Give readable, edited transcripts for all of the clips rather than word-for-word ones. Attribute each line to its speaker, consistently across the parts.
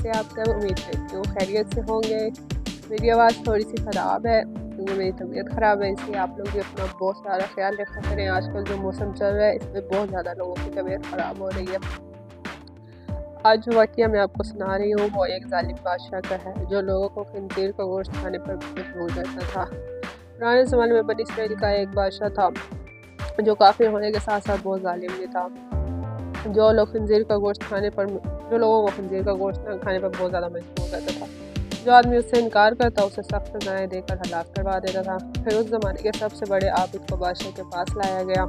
Speaker 1: कैसे आप सब? उम्मीद करती हूँ खैरियत से होंगे। मेरी आवाज़ थोड़ी सी ख़राब है क्योंकि मेरी तबीयत ख़राब है, इसलिए आप लोग भी अपना बहुत सारा ख्याल रखा करें। आजकल जो मौसम चल रहा है इसमें बहुत ज़्यादा लोगों की तबीयत ख़राब हो रही है। आज जो वाक़या मैं आपको सुना रही हूँ वो एक ज़ालिम बादशाह का है जो लोगों को खंजीर का गोश्त खाने पर मजबूर करता था। पुराने ज़माने में बनी इसराइल का एक बादशाह था जो काफ़िर होने के साथ साथ बहुत ज़ालिम भी था। जो लोग खंजीर का गोश्त खाने पर जो लोगों को खंजीर का गोश्त खाने पर बहुत ज़्यादा मजबूर करता था। जो आदमी उससे इनकार करता उसे सख्त सज़ाएं देकर हलाक करवा देता था। फिर उस ज़माने के सबसे बड़े आबिद को बादशाह के पास लाया गया।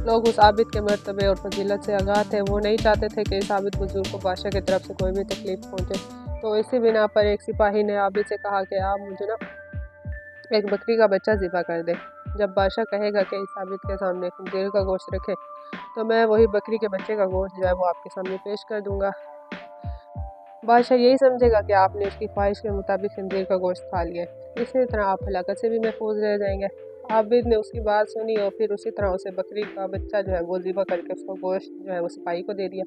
Speaker 1: लोग उस आबिद के मर्तबे और फजीलत से आगाह थे। वो नहीं चाहते थे कि इस आबिद बुजुर्ग को बादशाह की तरफ से कोई भी तकलीफ पहुँचे। तो इसी बिना पर एक सिपाही ने आबिद से कहा कि आप मुझे ना एक बकरी का बच्चा ज़िबा कर दे। जब बादशाह कहेगा कि इस आबिद के सामने खंजीर का गोश्त रखे तो मैं वही बकरी के बच्चे का गोश्त जो है वो आपके सामने पेश कर दूंगा। बादशाह यही समझेगा कि आपने उसकी ख्वाहिश के मुताबिक खंजीर का गोश्त खा लिया। इसी तरह आप हलाकत से भी महफूज रह जाएंगे। आबिद ने उसकी बात सुनी और फिर उसी तरह उसे बकरी का बच्चा जो है वो ज़िबा करके उसका गोश्त जो है वो सिपाही को दे दिया।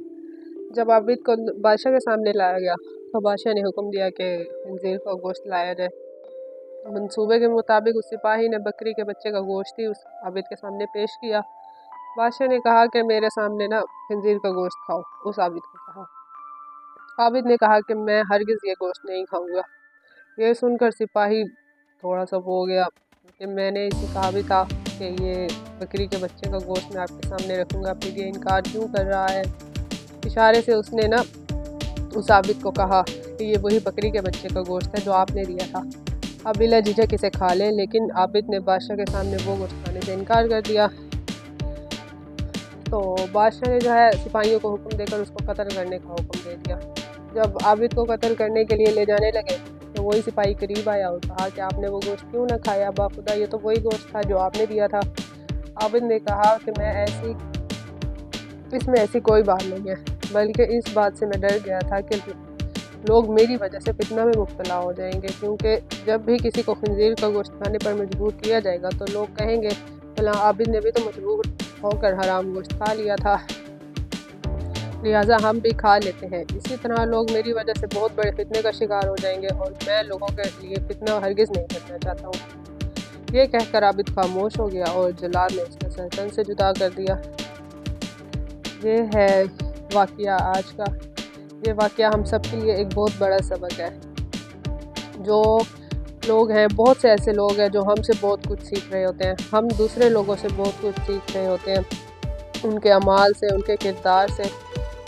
Speaker 1: जब आबिद को बादशाह के सामने लाया गया तो बादशाह ने हुक्म दिया कि खंजीर का गोश्त लाया जाए। मंसूबे के मुताबिक उस सिपाही ने बकरी के बच्चे का गोश्त ही उस आबिद के सामने पेश किया। बादशाह ने कहा कि मेरे सामने ना खंजीर का गोश्त खाओ। उस आबिद को कहा। आबिद ने कहा कि मैं हरगिज़ ये गोश्त नहीं खाऊंगा। ये सुनकर सिपाही थोड़ा सा हो गया कि मैंने इसे कहा भी था कि ये बकरी के बच्चे का गोश्त मैं आपके सामने रखूंगा, फिर ये इनकार क्यों कर रहा है। इशारे से उसने ना उस आबिद को कहा कि ये वही बकरी के बच्चे का गोश्त है जो आपने दिया था, आप बिला झिझक इसे खा लें। लेकिन आबिद ने बादशाह के सामने वो गोश्त खाने से इनकार कर दिया। तो बादशाह ने जो है सिपाहियों को हुक्म देकर उसको कत्ल करने का हुक्म दे दिया। जब आबिद को कत्ल करने के लिए ले जाने लगे तो वही सिपाही करीब आया और कहा कि आपने वो गोश्त क्यों ना खाया बाखुदा, ये तो वही गोश्त था जो आपने दिया था। आबिद ने कहा कि इसमें ऐसी कोई बात नहीं है, बल्कि इस बात से मैं डर गया था कि लोग मेरी वजह से फितना में मुब्तला हो जाएंगे, क्योंकि जब भी किसी को खंजीर का गोश्त खाने पर मजबूर किया जाएगा तो लोग कहेंगे भला आबिद ने भी तो मजबूर होकर हराम गोश्त खा लिया था, लिहाजा हम भी खा लेते हैं। इसी तरह लोग मेरी वजह से बहुत बड़े फितने का शिकार हो जाएंगे और मैं लोगों के लिए फितना हरगिज़ नहीं करना चाहता हूँ। ये कहकर आबिद खामोश हो गया और जलाद ने उसके सर तन से जुदा कर दिया। ये है वाक़या आज का। ये वाक़या हम सब के लिए एक बहुत बड़ा सबक है। जो लोग हैं, बहुत से ऐसे लोग हैं जो हमसे बहुत कुछ सीख रहे होते हैं। हम दूसरे लोगों से बहुत कुछ सीख रहे होते हैं, उनके अमाल से, उनके किरदार से।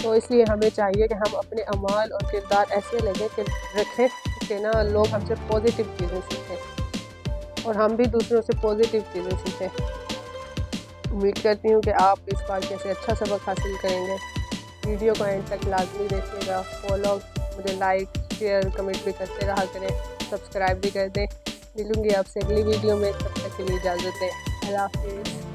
Speaker 1: तो इसलिए हमें चाहिए कि हम अपने अमाल और किरदार ऐसे रखें कि ना लोग हमसे पॉजिटिव चीज़ें सीखें और हम भी दूसरों से पॉजिटिव चीज़ें सीखें। उम्मीद करती हूँ कि आप इस वाक़ये से अच्छा सबक हासिल करेंगे। वीडियो को एंड तक लाजमी देखिएगा। फॉलो, मुझे लाइक, शेयर, कमेंट भी करते रहा करें, सब्सक्राइब भी कर दें। मिलूँगी आपसे अगली वीडियो में, तब तक के लिए इजाज़त दें। अल्लाह हाफ़िज़।